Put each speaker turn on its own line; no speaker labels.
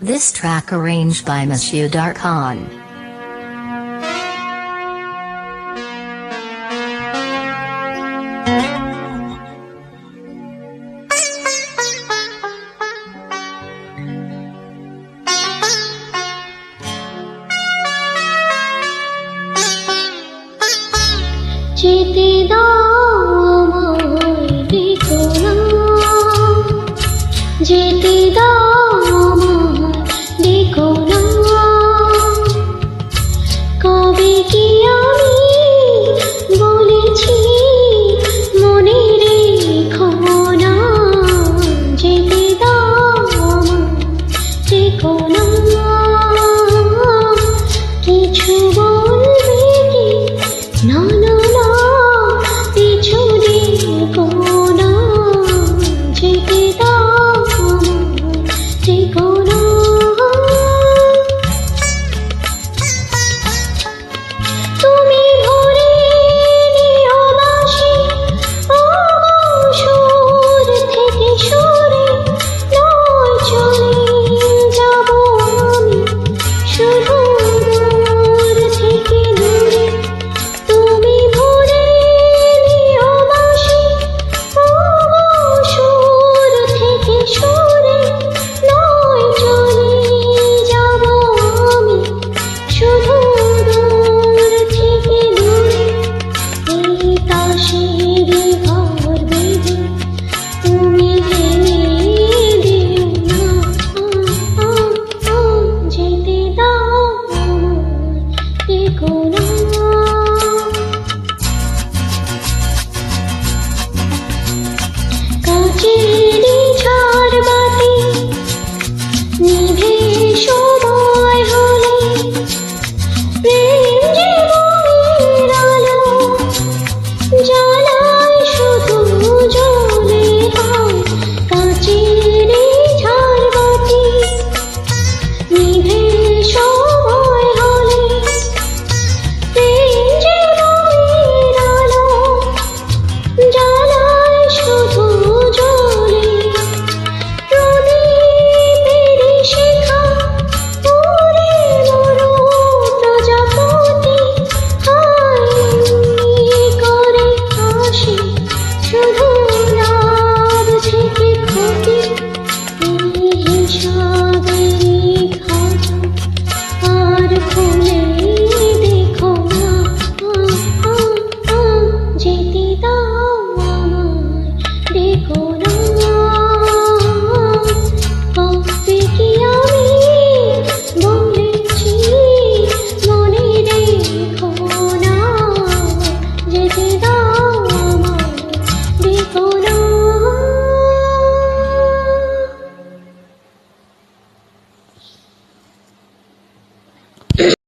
This track arranged by Masudar Khan.
যেতে দাও আমায় দেখো না, যেতে দাও আমায় দেখো না, কবে কি আমি বলেছি মনে রেখো না, যেতে দাও আমায় দেখো না, কিছু বলবে কি না না কাচেরি ঝাড়বাতি নিভে